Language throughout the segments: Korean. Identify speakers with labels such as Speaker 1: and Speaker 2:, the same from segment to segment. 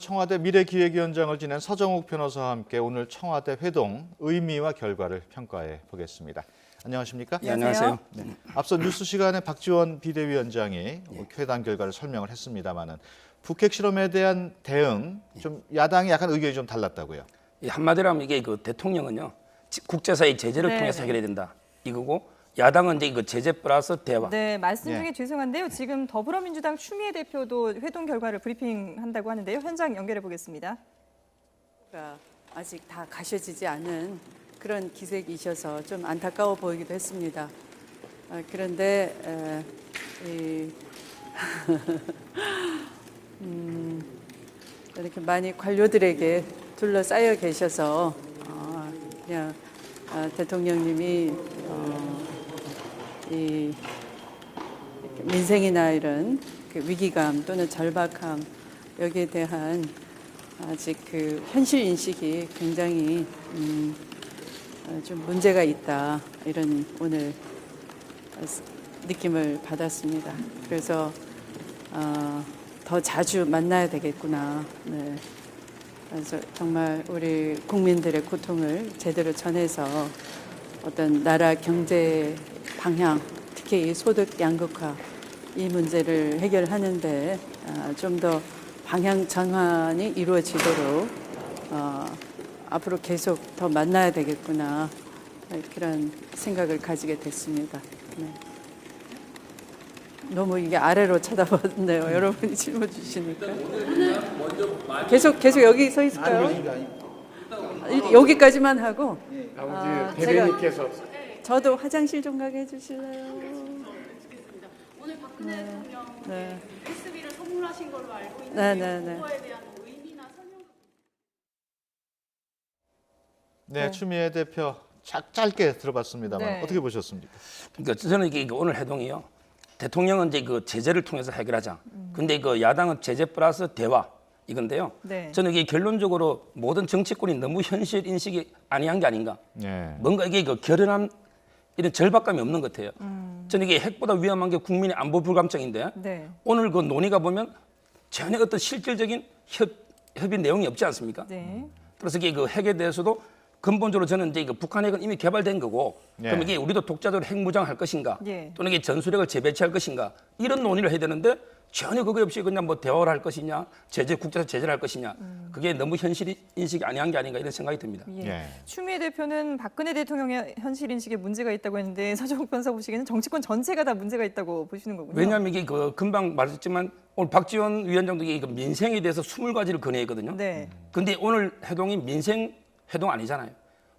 Speaker 1: 청와대 미래기획위원장을 지낸 서정욱 변호사와 함께 오늘 청와대 회동 의미와 결과를 평가해 보겠습니다. 안녕하십니까?
Speaker 2: 네, 안녕하세요.
Speaker 1: 네. 앞서 뉴스 시간에 박지원 비대위원장이 회담 결과를 설명을 했습니다마는 북핵 실험에 대한 대응 좀 야당이 약간 의견이 좀 달랐다고요.
Speaker 2: 한마디로 하면 이게 그 대통령은요 국제사회 제재를 통해서 해결해야 된다 이거고 야당은 이제 이거 제재 플러스 대화.
Speaker 3: 네, 말씀 중에 죄송한데요. 지금 더불어민주당 추미애 대표도 회동 결과를 브리핑한다고 하는데요. 현장 연결해 보겠습니다.
Speaker 4: 아직 다 가셔지지 않은 그런 기색이셔서 좀 안타까워 보이기도 했습니다. 그런데 이렇게 많이 관료들에게 둘러싸여 계셔서 그냥 대통령님이 이 민생이나 이런 그 위기감 또는 절박함 여기에 대한 아직 그 현실 인식이 굉장히 좀 문제가 있다 이런 오늘 느낌을 받았습니다. 그래서 더 자주 만나야 되겠구나. 네. 그래서 정말 우리 국민들의 고통을 제대로 전해서 어떤 나라 경제 방향, 특히 이 소득 양극화 이 문제를 해결하는데 좀 더 방향 전환이 이루어지도록 앞으로 계속 더 만나야 되겠구나 그런 생각을 가지게 됐습니다. 네. 너무 이게 아래로 쳐다봤네요. 여러분이 질문 주시니까. 계속 여기 서 있을까요? 여기까지만 하고.
Speaker 5: 아버지 대변인께서
Speaker 4: 저도 화장실 좀 가게 해주실래요?
Speaker 6: 오늘 박근혜 대통령
Speaker 4: 네.
Speaker 6: SB를 선물하신 걸로 알고 있는데
Speaker 4: 네.
Speaker 6: 그거에 대한 의미나 설명.
Speaker 1: 네, 추미애 대표 짧게 들어봤습니다만
Speaker 3: 네.
Speaker 1: 어떻게 보셨습니까?
Speaker 2: 그러니까 저는 이게 오늘 회동이요. 대통령은 이제 그 제재를 통해서 해결하자. 근데 그 야당은 제재 플러스 대화 이건데요.
Speaker 3: 네.
Speaker 2: 저는 이게 결론적으로 모든 정치권이 너무 현실 인식이 아니한 게 아닌가.
Speaker 1: 네.
Speaker 2: 뭔가 이게 그 결연한 이런 절박감이 없는 것 같아요. 저는 이게 핵보다 위험한 게 국민의 안보 불감증인데
Speaker 3: 네.
Speaker 2: 오늘 그 논의가 보면 전혀 어떤 실질적인 협의 내용이 없지 않습니까?
Speaker 3: 네.
Speaker 2: 그래서 이게 그 핵에 대해서도 근본적으로 저는 이제 그 북한 핵은 이미 개발된 거고 그럼 이게 우리도 독자적으로 핵 무장할 것인가 또는 이게 전술핵을 재배치할 것인가 이런 논의를 해야 되는데 전혀 그거 없이 그냥 뭐 대화를 할 것이냐 국제적 제재를 할 것이냐 그게 너무 현실 인식이 아니한 게 아닌가 이런 생각이 듭니다.
Speaker 3: 예. 추미애 대표는 박근혜 대통령의 현실 인식에 문제가 있다고 했는데 서정욱 변호사 보시기에는 정치권 전체가 다 문제가 있다고 보시는 거군요.
Speaker 2: 왜냐하면 이게 그 금방 말했지만 오늘 박지원 위원장도 이게 민생에 대해서 20가지를 건의했거든요.
Speaker 3: 네.
Speaker 2: 근데 오늘 회동이 민생 회동 아니잖아요.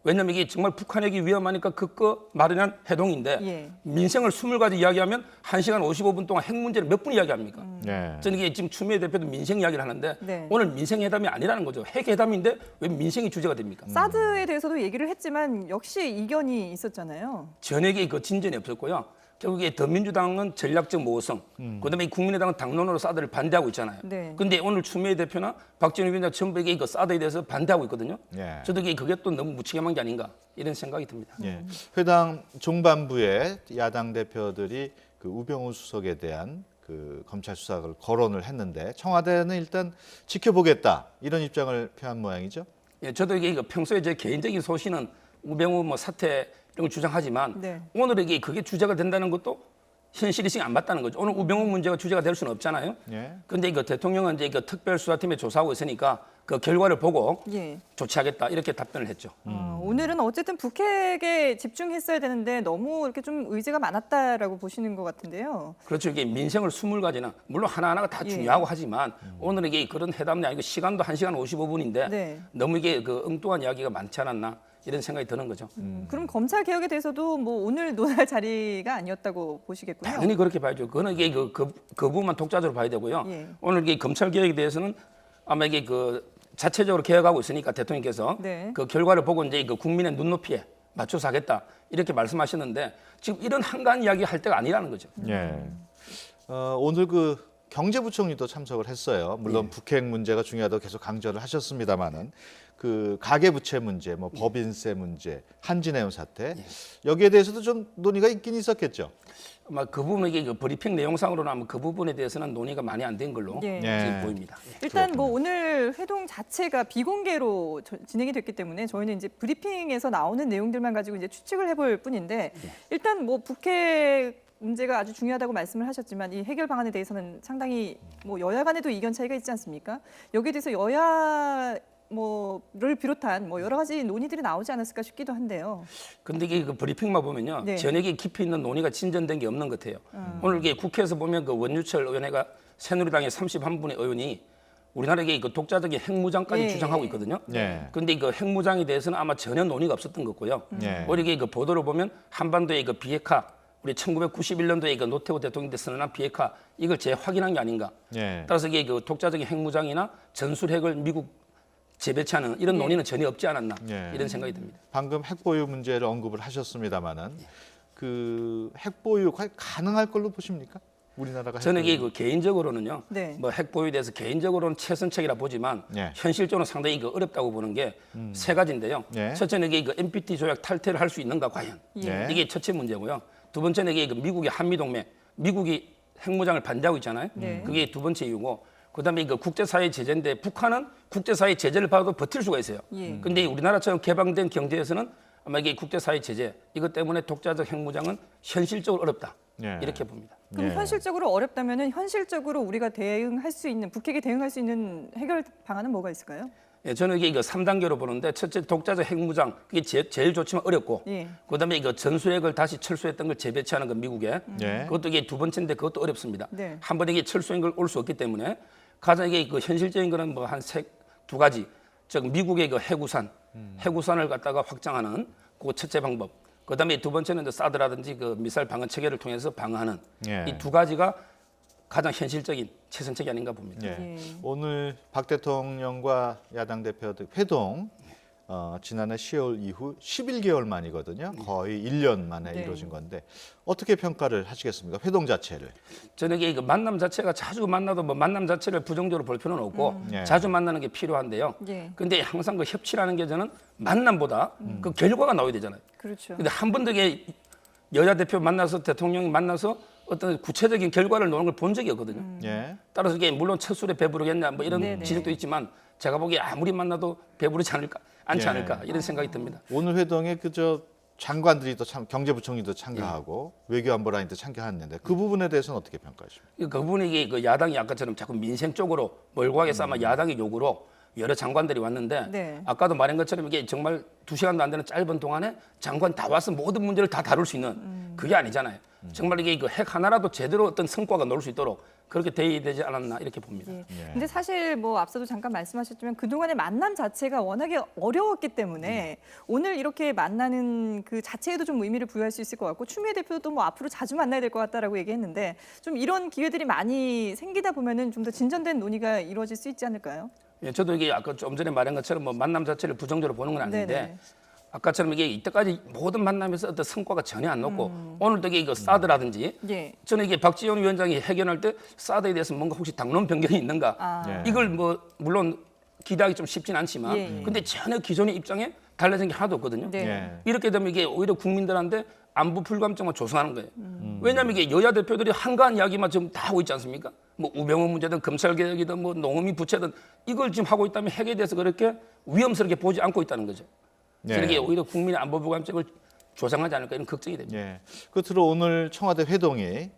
Speaker 2: 왜냐하면 이게 정말 북한 핵이 위험하니까 그거 마련한 회동인데 민생을 20가지 이야기하면 1시간 55분 동안 핵 문제를 몇 분 이야기합니까?
Speaker 1: 네.
Speaker 2: 저는 이게 지금 추미애 대표도 민생 이야기를 하는데 오늘 민생 회담이 아니라는 거죠. 핵 회담인데 왜 민생이 주제가 됩니까?
Speaker 3: 사드에 대해서도 얘기를 했지만 역시 이견이 있었잖아요.
Speaker 2: 전액의 그 진전이 없었고요. 결국에 더민주당은 전략적 모호성, 그다음에 국민의당은 당론으로 사드를 반대하고 있잖아요. 그런데 오늘 추미애 대표나 박지원 위원장 전부 이게 그 사드에 대해서 반대하고 있거든요. 저도 그게 또 너무 무책임한 게 아닌가 이런 생각이 듭니다.
Speaker 1: 회담 종반부에 야당 대표들이 그 우병우 수석에 대한 그 검찰 수사를 거론을 했는데 청와대는 일단 지켜보겠다 이런 입장을 표한 모양이죠.
Speaker 2: 예, 저도 이게 평소에 제 개인적인 소신은 우병우 뭐 사퇴 이런 걸 주장하지만 오늘 이게 그게 주제가 된다는 것도 현실이식 안 맞다는 거죠. 오늘 우병우 문제가 주제가 될 수는 없잖아요. 그런데 이거 대통령은 이제 그 특별수사팀에 조사하고 있으니까 그 결과를 보고 조치하겠다 이렇게 답변을 했죠.
Speaker 3: 오늘은 어쨌든 북핵에 집중했어야 되는데 너무 이렇게 좀 의제가 많았다라고 보시는 것 같은데요.
Speaker 2: 그렇죠. 이게 민생을 20가지나 물론 하나하나가 다 중요하고 하지만 오늘은 이게 그런 회담이 아니고 시간도 1시간 55분인데 너무 이게 그 엉뚱한 이야기가 많지 않았나 이런 생각이 드는 거죠.
Speaker 3: 그럼 검찰 개혁에 대해서도 뭐 오늘 논할 자리가 아니었다고 보시겠군요.
Speaker 2: 당연히 그렇게 봐야죠. 그거는 이게 그 부분만 독자적으로 봐야 되고요. 오늘 이게 검찰 개혁에 대해서는 아마 이게 그 자체적으로 개혁하고 있으니까 대통령께서 그 결과를 보고 이제 그 국민의 눈높이에 맞춰서 하겠다 이렇게 말씀하셨는데 지금 이런 한가한 이야기 할 때가 아니라는 거죠.
Speaker 1: 오늘 그 경제부총리도 참석을 했어요. 물론 북핵 문제가 중요하다고 계속 강조를 하셨습니다만은 그 가계부채 문제, 뭐 법인세 문제, 한진해운 사태 여기에 대해서도 좀 논의가 있긴 있었겠죠.
Speaker 2: 아마 그 부분 이게 그 브리핑 내용상으로는 아마 그 부분에 대해서는 논의가 많이 안 된 걸로
Speaker 3: 예.
Speaker 2: 지금 보입니다.
Speaker 3: 일단 뭐 오늘 회동 자체가 비공개로 진행이 됐기 때문에 저희는 이제 브리핑에서 나오는 내용들만 가지고 이제 추측을 해볼 뿐인데 일단 뭐 북핵 문제가 아주 중요하다고 말씀을 하셨지만 이 해결 방안에 대해서는 상당히 뭐 여야 간에도 이견 차이가 있지 않습니까? 여기에 대해서 여야 뭐를 비롯한 뭐 여러 가지 논의들이 나오지 않았을까 싶기도 한데요.
Speaker 2: 근데 이게 그 브리핑만 보면요.
Speaker 3: 네.
Speaker 2: 전액에 깊이 있는 논의가 진전된 게 없는 것 같아요. 오늘 이게 국회에서 보면 그 원유철 의원회가 새누리당의 31분의 의원이 우리나라에 그 독자적인 핵무장까지
Speaker 3: 예.
Speaker 2: 주장하고 있거든요.
Speaker 1: 네.
Speaker 2: 그런데 그 핵무장에 대해서는 아마 전혀 논의가 없었던 것 같고요.
Speaker 1: 네.
Speaker 2: 오히려 이게 그 보도를 보면 한반도의 그 비핵화, 우리 1991년도에 그 노태우 대통령 때 선언한 비핵화 이걸 재확인한 게 아닌가.
Speaker 1: 네.
Speaker 2: 따라서 이게 그 독자적인 핵무장이나 전술핵을 미국 재배치하는 이런 논의는 전혀 없지 않았나
Speaker 1: 예.
Speaker 2: 이런 생각이 듭니다.
Speaker 1: 방금 핵보유 문제를 언급을 하셨습니다만은 그 핵보유 과연 가능할 걸로 보십니까? 우리나라가
Speaker 2: 저는 이게
Speaker 1: 핵보유.
Speaker 2: 그 개인적으로는요.
Speaker 3: 네.
Speaker 2: 뭐 핵보유에 대해서 개인적으로는 최선책이라 보지만
Speaker 1: 예.
Speaker 2: 현실적으로 상당히 그 어렵다고 보는 게 세 가지인데요.
Speaker 1: 예.
Speaker 2: 첫째는 이게 그 NPT 조약 탈퇴를 할 수 있는가 과연
Speaker 1: 예.
Speaker 2: 이게 첫째 문제고요. 두 번째는 이게 그 미국의 한미동맹, 미국이 핵무장을 반대하고 있잖아요.
Speaker 3: 네.
Speaker 2: 그게 두 번째 이유고. 그다음에 이거 국제사회 제재인데 북한은 국제사회 제재를 받아도 버틸 수가 있어요.
Speaker 3: 예.
Speaker 2: 근데 우리나라처럼 개방된 경제에서는 아마 이게 국제사회 제재 이것 때문에 독자적 핵무장은 현실적으로 어렵다
Speaker 1: 예.
Speaker 2: 이렇게 봅니다.
Speaker 3: 그럼
Speaker 1: 예.
Speaker 3: 현실적으로 어렵다면은 현실적으로 우리가 대응할 수 있는 북핵에 대응할 수 있는 해결 방안은 뭐가 있을까요?
Speaker 2: 예, 저는 이게 3단계로 보는데 첫째 독자적 핵무장 그게 제일 좋지만 어렵고
Speaker 3: 예.
Speaker 2: 그다음에 이거 전술핵을 다시 철수했던 걸 재배치하는 건 미국에
Speaker 1: 예.
Speaker 2: 그것도 이게 두 번째인데 그것도 어렵습니다.
Speaker 3: 네.
Speaker 2: 한 번에 이게 철수한 걸 올 수 없기 때문에 가장 이게 그 현실적인 거는 뭐 한 두 가지 즉 미국의 그 해구산을 갖다가 확장하는 그 첫째 방법. 그다음에 두 번째는 이제 사드라든지 그 미사일 방어 체계를 통해서 방어하는
Speaker 1: 예.
Speaker 2: 이 두 가지가 가장 현실적인 최선책이 아닌가 봅니다.
Speaker 1: 예.
Speaker 3: 예.
Speaker 1: 오늘 박 대통령과 야당 대표들 회동 지난해 10월 이후 11개월 만이거든요. 거의 1년 만에
Speaker 3: 네.
Speaker 1: 이루어진 건데 어떻게 평가를 하시겠습니까? 회동 자체를.
Speaker 2: 저는 이게 그 만남 자체가 자주 만나도 뭐 만남 자체를 부정적으로 볼 필요는 없고
Speaker 1: 예.
Speaker 2: 자주 만나는 게 필요한데요.
Speaker 3: 예.
Speaker 2: 근데 항상 그 협치라는 게 저는 만남보다 그 결과가 나와야 되잖아요.
Speaker 3: 그렇죠.
Speaker 2: 근데 한 번도 이게 여야 대표 만나서 대통령이 만나서 어떤 구체적인 결과를 놓는 걸 본 적이 없거든요.
Speaker 1: 예.
Speaker 2: 따라서 이게 물론 첫술에 배부르겠냐 뭐 이런
Speaker 3: 네네.
Speaker 2: 지적도 있지만 제가 보기에 아무리 만나도 배부르지 않지
Speaker 1: 예.
Speaker 2: 않을까 이런 생각이 듭니다.
Speaker 1: 오늘 회동에 그저 장관들이 또 경제부총리도 참가하고 외교안보라인도 참가했는데 그 부분에 대해서는 어떻게 평가하십니까?
Speaker 2: 그 부분이 이게 그 야당이 아까처럼 자꾸 민생 쪽으로 몰고 가겠어 아마 야당의 요구로 여러 장관들이 왔는데
Speaker 3: 네.
Speaker 2: 아까도 말한 것처럼 이게 정말 2시간도 안 되는 짧은 동안에 장관 다 와서 모든 문제를 다 다룰 수 있는 그게 아니잖아요. 정말 이게 그 핵 하나라도 제대로 어떤 성과가 나올 수 있도록 그렇게 돼야 되지 않았나 이렇게 봅니다.
Speaker 3: 예. 근데 사실 뭐 앞서도 잠깐 말씀하셨지만 그동안의 만남 자체가 워낙에 어려웠기 때문에 오늘 이렇게 만나는 그 자체에도 좀 의미를 부여할 수 있을 것 같고 추미애 대표도 뭐 앞으로 자주 만나야 될 것 같다라고 얘기했는데 좀 이런 기회들이 많이 생기다 보면은 좀 더 진전된 논의가 이루어질 수 있지 않을까요?
Speaker 2: 예, 저도 이게 아까 좀 전에 말한 것처럼 뭐 만남 자체를 부정적으로 보는 건 아닌데
Speaker 3: 네네.
Speaker 2: 아까처럼 이게 이때까지 모든 만남에서 어떤 성과가 전혀 안 났고 오늘도 이게 사드라든지
Speaker 3: 예.
Speaker 2: 저는 이게 박지원 위원장이 해견할 때 사드에 대해서 뭔가 혹시 당론 변경이 있는가
Speaker 3: 아.
Speaker 1: 예.
Speaker 2: 이걸 뭐 물론 기대하기 좀 쉽진 않지만
Speaker 3: 예.
Speaker 2: 근데 전혀 기존의 입장에 달라진 게 하나도 없거든요.
Speaker 3: 네.
Speaker 1: 예.
Speaker 2: 이렇게 되면 이게 오히려 국민들한테 안보 불감증만 조성하는 거예요. 왜냐하면 이게 여야 대표들이 한가한 이야기만 지금 다 하고 있지 않습니까? 뭐 우병우 문제든 검찰 개혁이든 뭐 농어민 부채든 이걸 지금 하고 있다면 핵에 대해서 그렇게 위험스럽게 보지 않고 있다는 거죠.
Speaker 1: 네.
Speaker 2: 그래서 이게 오히려 국민의 안보 불감증을 조장하지 않을까 이런 걱정이 됩니다.
Speaker 1: 예. 끝으로 오늘 청와대 회동이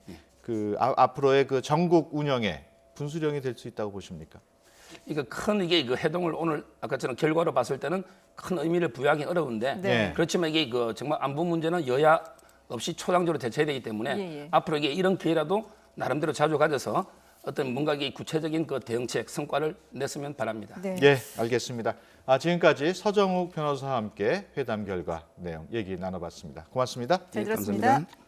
Speaker 1: 그 앞으로의 그 전국 운영에 분수령이 될 수 있다고 보십니까?
Speaker 2: 이거 큰 이게 그 해동을 오늘 아까처럼 결과로 봤을 때는 큰 의미를 부여하기 어려운데
Speaker 3: 네.
Speaker 2: 그렇지만 이게 그 정말 안보 문제는 여야 없이 초당적으로 대처해야 되기 때문에
Speaker 3: 예.
Speaker 2: 앞으로 이게 이런 기회라도 나름대로 자주 가져서 어떤 뭔가 이게 구체적인 그 대응책 성과를 냈으면 바랍니다.
Speaker 3: 네.
Speaker 1: 예, 알겠습니다. 지금까지 서정욱 변호사와 함께 회담 결과 내용 얘기 나눠봤습니다. 고맙습니다.
Speaker 3: 잘
Speaker 2: 예,
Speaker 3: 들었습니다.
Speaker 2: 감사합니다.